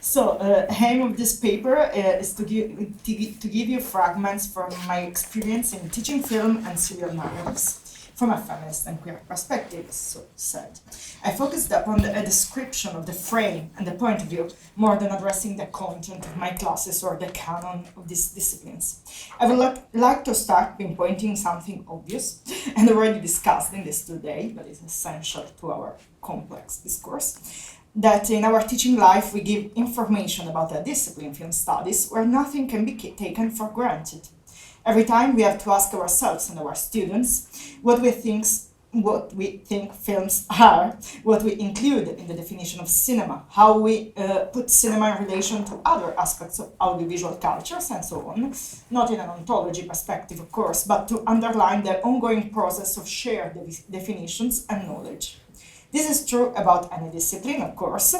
Aim of this paper is to give you fragments from my experience in teaching film and serial narratives from a feminist and queer perspective, so said. I focused upon a description of the frame and the point of view more than addressing the content of my classes or the canon of these disciplines. I would like to start pinpointing something obvious and already discussed in this today, but is essential to our complex discourse, that in our teaching life we give information about a discipline, film studies, where nothing can be taken for granted. Every time we have to ask ourselves and our students what we think films are, what we include in the definition of cinema, how we put cinema in relation to other aspects of audiovisual cultures, and so on, not in an ontology perspective, of course, but to underline the ongoing process of shared definitions and knowledge. This is true about any discipline, of course.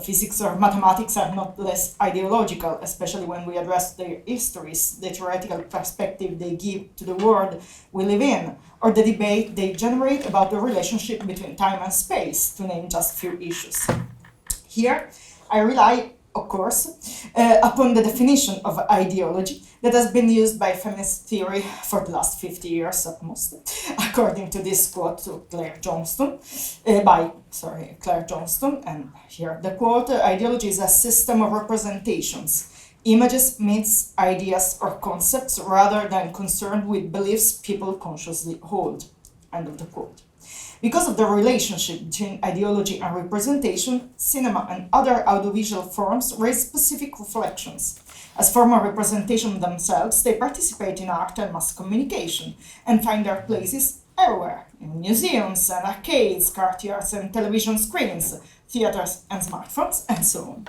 Physics or mathematics are not less ideological, especially when we address their histories, the theoretical perspective they give to the world we live in, or the debate they generate about the relationship between time and space, to name just few issues. Here, I rely, of course, upon the definition of ideology that has been used by feminist theory for the last 50 years at most, according to this quote to Claire Johnston, and here the quote, ideology is a system of representations, images, myths, ideas, or concepts, rather than concerned with beliefs people consciously hold, end of the quote. Because of the relationship between ideology and representation, cinema and other audiovisual forms raise specific reflections. As form of representation themselves, they participate in art and mass communication and find their places everywhere, in museums and arcades, courtyards and television screens, theaters and smartphones, and so on.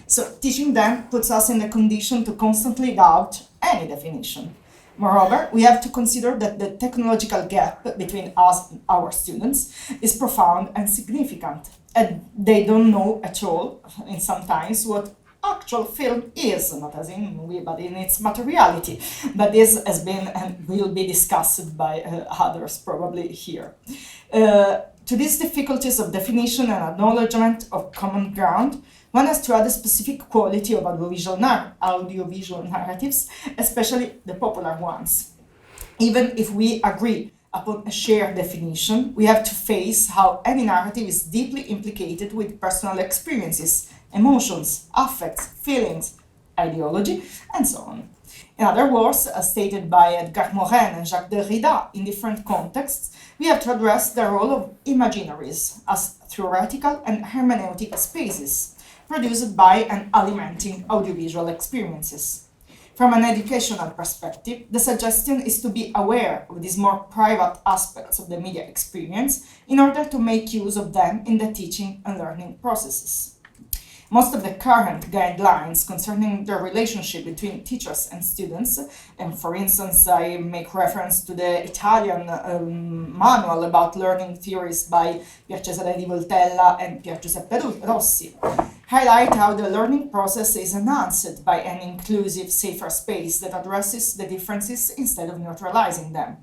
So teaching them puts us in the condition to constantly doubt any definition. Moreover, we have to consider that the technological gap between us and our students is profound and significant, and they don't know at all, in sometimes, what actual film is, not as in movie, but in its materiality. But this has been and will be discussed by others probably here. To these difficulties of definition and acknowledgement of common ground, one has to add a specific quality of audiovisual narratives, especially the popular ones. Even if we agree upon a shared definition, we have to face how any narrative is deeply implicated with personal experiences, emotions, affects, feelings, ideology, and so on. In other words, as stated by Edgar Morin and Jacques Derrida in different contexts, we have to address the role of imaginaries as theoretical and hermeneutic spaces, produced by and alimenting audiovisual experiences. From an educational perspective, the suggestion is to be aware of these more private aspects of the media experience in order to make use of them in the teaching and learning processes. Most of the current guidelines concerning the relationship between teachers and students, and for instance, I make reference to the Italian manual about learning theories by Pier Cesare di Voltella and Pier Giuseppe Rossi, highlight how the learning process is enhanced by an inclusive, safer space that addresses the differences instead of neutralizing them.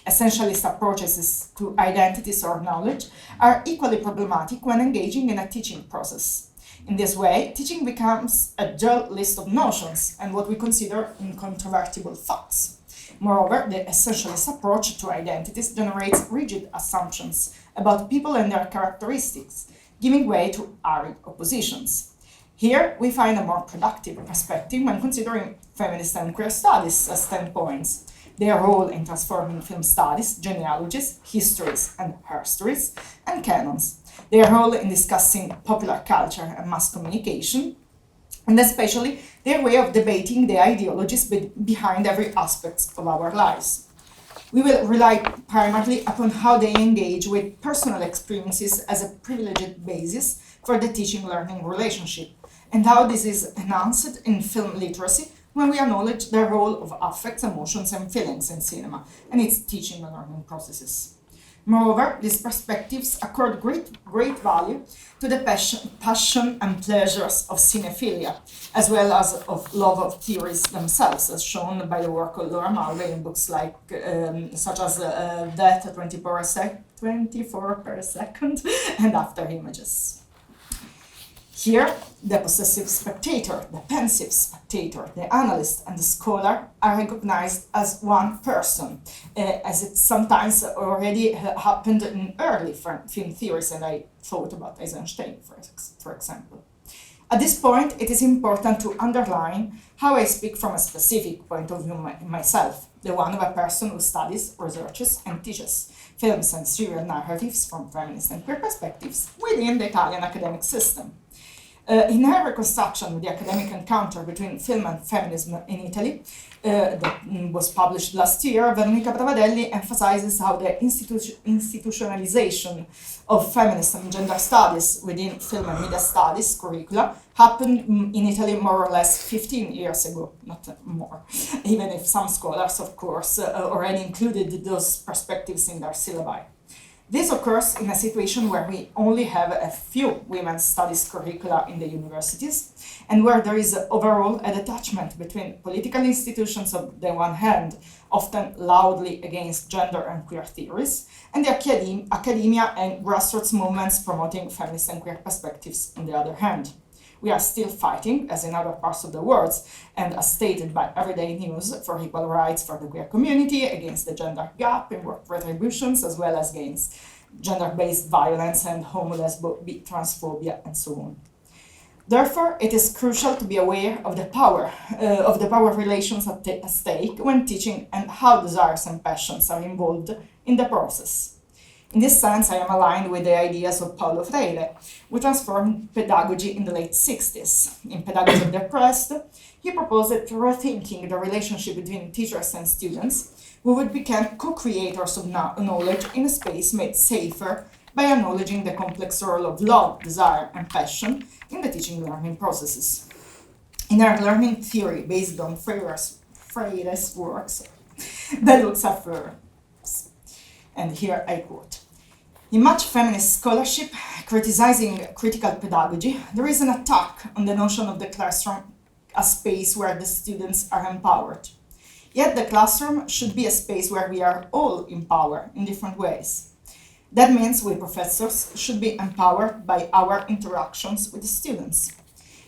Essentialist approaches to identities or knowledge are equally problematic when engaging in a teaching process. In this way, teaching becomes a dull list of notions and what we consider incontrovertible facts. Moreover, the essentialist approach to identities generates rigid assumptions about people and their characteristics, giving way to arid oppositions. Here, we find a more productive perspective when considering feminist and queer studies as standpoints, their role in transforming film studies, genealogies, histories and herstories, and canons, their role in discussing popular culture and mass communication, and especially their way of debating the ideologies behind every aspect of our lives. We will rely primarily upon how they engage with personal experiences as a privileged basis for the teaching-learning relationship, and how this is enhanced in film literacy when we acknowledge the role of affects, emotions, and feelings in cinema and its teaching and learning processes. Moreover, these perspectives accord great value to the passion and pleasures of cinephilia, as well as of love of theories themselves, as shown by the work of Laura Mulvey in books like such as Death 24 per second and After Images. Here, the possessive spectator, the pensive spectator, the analyst, and the scholar are recognized as one person, as it sometimes already happened in early film theories, and I thought about Eisenstein, for example. At this point, it is important to underline how I speak from a specific point of view myself, the one of a person who studies, researches, and teaches films and serial narratives from feminist and queer perspectives within the Italian academic system. In her reconstruction of the academic encounter between film and feminism in Italy, that was published last year, Veronica Bravadelli emphasizes how the institutionalization of feminist and gender studies within film and media studies curricula happened in Italy more or less 15 years ago, not more, even if some scholars, of course, already included those perspectives in their syllabi. This occurs in a situation where we only have a few women's studies curricula in the universities, and where there is overall a detachment between political institutions on the one hand, often loudly against gender and queer theories, and the academia and grassroots movements promoting feminist and queer perspectives on the other hand. We are still fighting, as in other parts of the world, and as stated by everyday news, for equal rights for the queer community, against the gender gap in work retributions, as well as against gender-based violence and homo, lesbo, bi, transphobia, and so on. Therefore, it is crucial to be aware of the power relations at stake when teaching and how desires and passions are involved in the process. In this sense, I am aligned with the ideas of Paulo Freire, who transformed pedagogy in the late 60s. In Pedagogy of the Oppressed, he proposed rethinking the relationship between teachers and students, who would become co-creators of knowledge in a space made safer by acknowledging the complex role of love, desire, and passion in the teaching learning processes. In her learning theory based on Freire's works, that looks at first. And here I quote: "In much feminist scholarship criticizing critical pedagogy, there is an attack on the notion of the classroom as space where the students are empowered. Yet the classroom should be a space where we are all empowered in different ways. That means we professors should be empowered by our interactions with the students.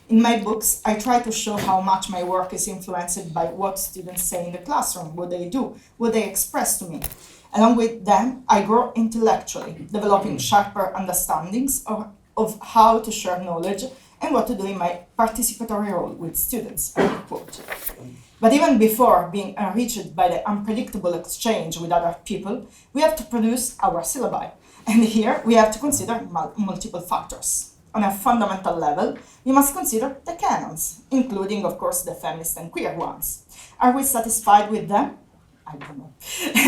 In my books, I try to show how much my work is influenced by what students say in the classroom, what they do, what they express to me. Along with them, I grow intellectually, developing sharper understandings of how to share knowledge and what to do in my participatory role with students." Quote. But even before being enriched by the unpredictable exchange with other people, we have to produce our syllabi. And here we have to consider multiple factors. On a fundamental level, we must consider the canons, including, of course, the feminist and queer ones. Are we satisfied with them? I don't know.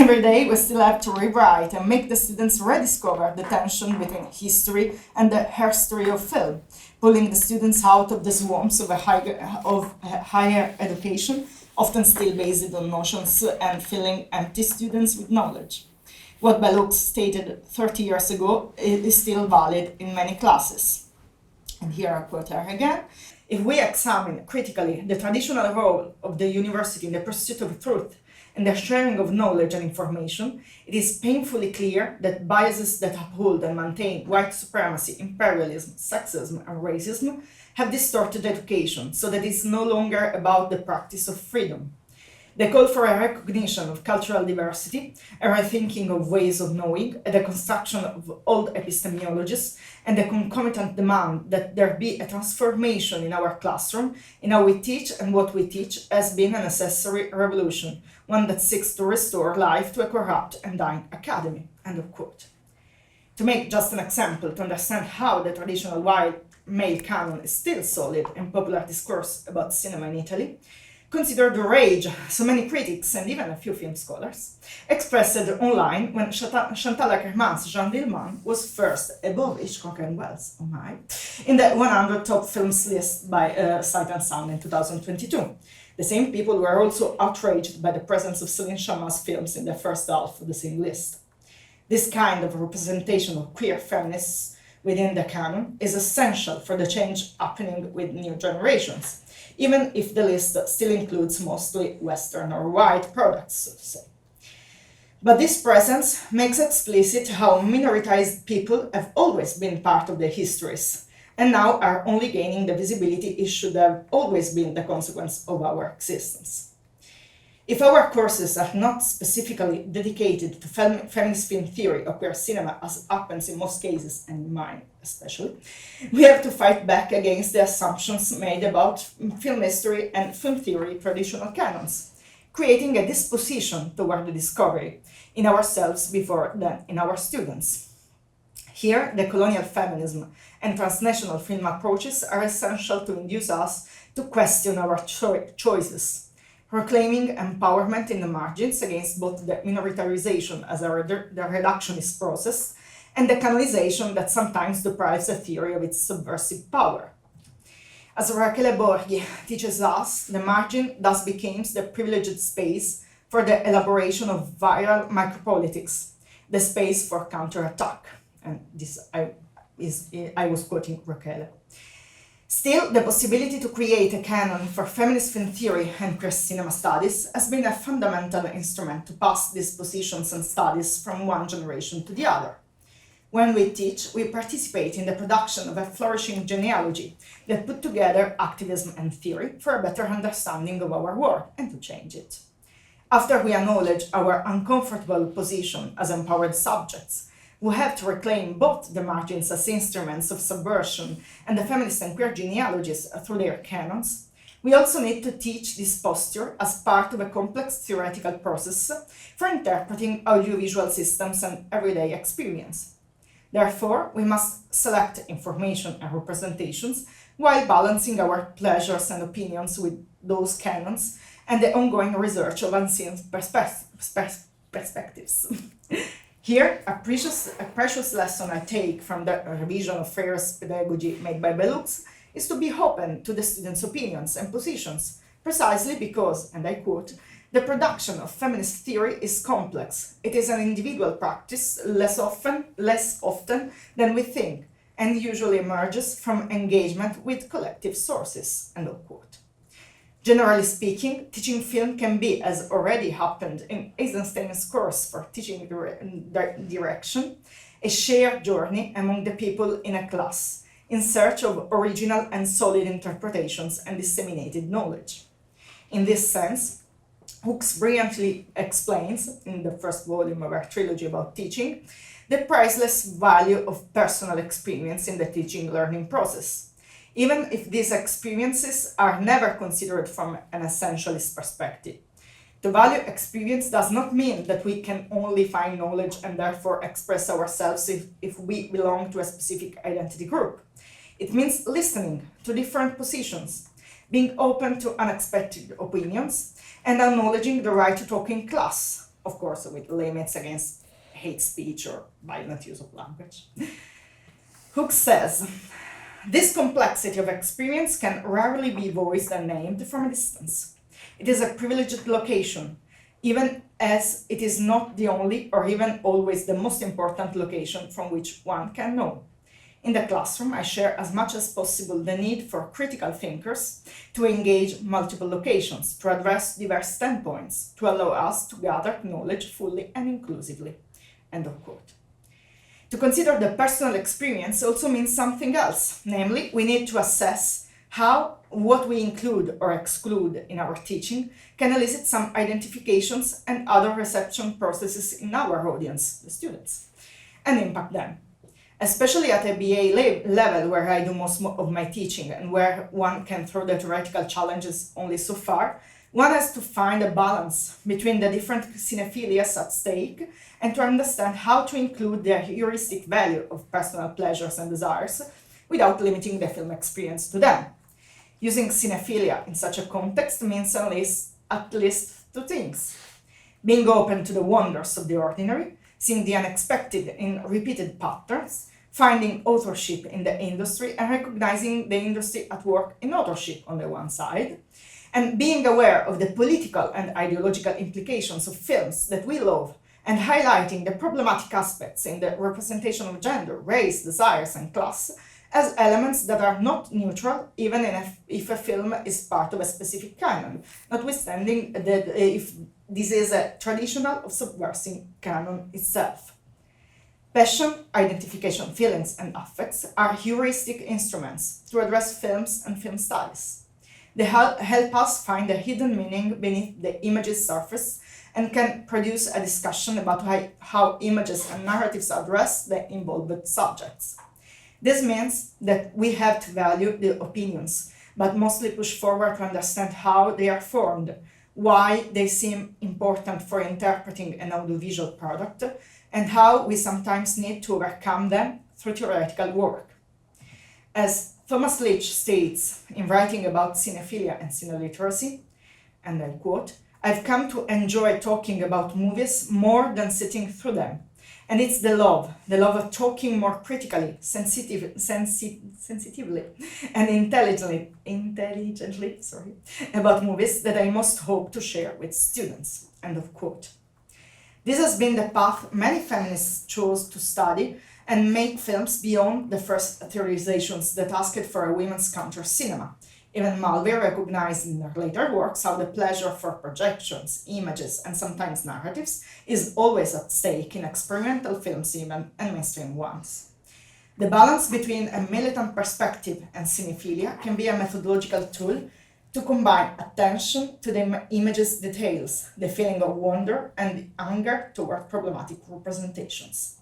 Every day we still have to rewrite and make the students rediscover the tension between history and the herstory of film, pulling the students out of the swarms of higher education, often still based on notions, and filling empty students with knowledge. What Bellux stated 30 years ago is still valid in many classes. And here I quote her again: "If we examine critically the traditional role of the university in the pursuit of truth and the sharing of knowledge and information, it is painfully clear that biases that uphold and maintain white supremacy, imperialism, sexism, and racism have distorted education, so that it's no longer about the practice of freedom. The call for a recognition of cultural diversity, a rethinking of ways of knowing, a deconstruction of old epistemologies, and the concomitant demand that there be a transformation in our classroom, in how we teach and what we teach, has been a necessary revolution, one that seeks to restore life to a corrupt and dying academy." End of quote. To make just an example to understand how the traditional white male canon is still solid in popular discourse about cinema in Italy, consider the rage so many critics and even a few film scholars expressed online when Chantal Akerman's Jean Villeman was first, above Hitchcock and Wells, oh my, in the 100 top films list by Sight and Sound in 2022. The same people were also outraged by the presence of Céline Sciamma's films in the first half of the same list. This kind of representation of queer feminists within the canon is essential for the change happening with new generations, even if the list still includes mostly Western or white products, so to say. But this presence makes explicit how minoritized people have always been part of the histories, and now are only gaining the visibility it should have always been the consequence of our existence. If our courses are not specifically dedicated to feminist film theory or queer cinema, as happens in most cases, and in mine especially, we have to fight back against the assumptions made about film history and film theory traditional canons, creating a disposition toward the discovery in ourselves before then in our students. Here, the colonial feminism and transnational film approaches are essential to induce us to question our choices, proclaiming empowerment in the margins against both the minoritization as the reductionist process and the canonization that sometimes deprives a theory of its subversive power. As Rachele Borghi teaches us, the margin thus becomes the privileged space for the elaboration of viral micropolitics, the space for counterattack. And this I was quoting Rachele. Still, the possibility to create a canon for feminist film theory and queer cinema studies has been a fundamental instrument to pass these positions and studies from one generation to the other. When we teach, we participate in the production of a flourishing genealogy that put together activism and theory for a better understanding of our work and to change it. After we acknowledge our uncomfortable position as empowered subjects, we have to reclaim both the margins as instruments of subversion and the feminist and queer genealogies through their canons. We also need to teach this posture as part of a complex theoretical process for interpreting audiovisual systems and everyday experience. Therefore, we must select information and representations while balancing our pleasures and opinions with those canons and the ongoing research of unseen perspectives. Here, a precious lesson I take from the revision of Freire's pedagogy made by Bellux is to be open to the students' opinions and positions, precisely because, and I quote, the production of feminist theory is complex. It is an individual practice less often than we think, and usually emerges from engagement with collective sources, end of quote. Generally speaking, teaching film can be, as already happened in Eisenstein's course for teaching direction, a shared journey among the people in a class, in search of original and solid interpretations and disseminated knowledge. In this sense, Hooks brilliantly explains, in the first volume of our trilogy about teaching, the priceless value of personal experience in the teaching-learning process, even if these experiences are never considered from an essentialist perspective. To value experience does not mean that we can only find knowledge and therefore express ourselves if we belong to a specific identity group. It means listening to different positions, being open to unexpected opinions, and acknowledging the right to talk in class, of course with limits against hate speech or violent use of language. Hooks says, this complexity of experience can rarely be voiced and named from a distance. It is a privileged location, even as it is not the only or even always the most important location from which one can know. In the classroom, I share as much as possible the need for critical thinkers to engage multiple locations, to address diverse standpoints, to allow us to gather knowledge fully and inclusively. End of quote. To consider the personal experience also means something else, namely, we need to assess how what we include or exclude in our teaching can elicit some identifications and other reception processes in our audience, the students, and impact them. Especially at a BA level where I do most of my teaching and where one can throw the theoretical challenges only so far, one has to find a balance between the different cinephilias at stake and to understand how to include the heuristic value of personal pleasures and desires without limiting the film experience to them. Using cinephilia in such a context means at least two things: being open to the wonders of the ordinary, seeing the unexpected in repeated patterns, finding authorship in the industry and recognizing the industry at work in authorship on the one side, and being aware of the political and ideological implications of films that we love and highlighting the problematic aspects in the representation of gender, race, desires, and class as elements that are not neutral, even if a film is part of a specific canon, notwithstanding that if this is a traditional or subversive canon itself. Passion, identification, feelings, and affects are heuristic instruments to address films and film studies. They help us find the hidden meaning beneath the image's surface and can produce a discussion about how images and narratives address the involved subjects. This means that we have to value the opinions, but mostly push forward to understand how they are formed, why they seem important for interpreting an audiovisual product, and how we sometimes need to overcome them through theoretical work. As Thomas Leach states in writing about cinephilia and cineliteracy, and I quote, "I've come to enjoy talking about movies more than sitting through them. And it's the love of talking more critically, sensitively, and intelligently about movies that I most hope to share with students." End of quote. This has been the path many feminists chose to study and make films beyond the first theorizations that asked for a women's counter-cinema. Even Mulvey recognized in her later works how the pleasure for projections, images, and sometimes narratives is always at stake in experimental films even, and mainstream ones. The balance between a militant perspective and cinephilia can be a methodological tool to combine attention to the image's details, the feeling of wonder, and the anger toward problematic representations.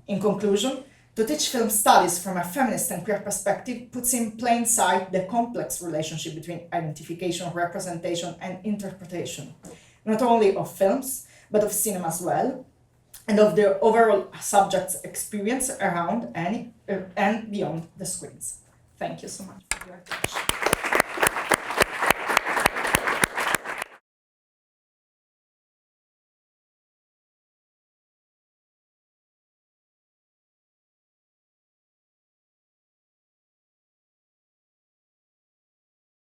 In conclusion, to teach film studies from a feminist and queer perspective puts in plain sight the complex relationship between identification, representation, and interpretation, not only of films, but of cinema as well, and of the overall subject's experience around and beyond the screens. Thank you so much for your attention.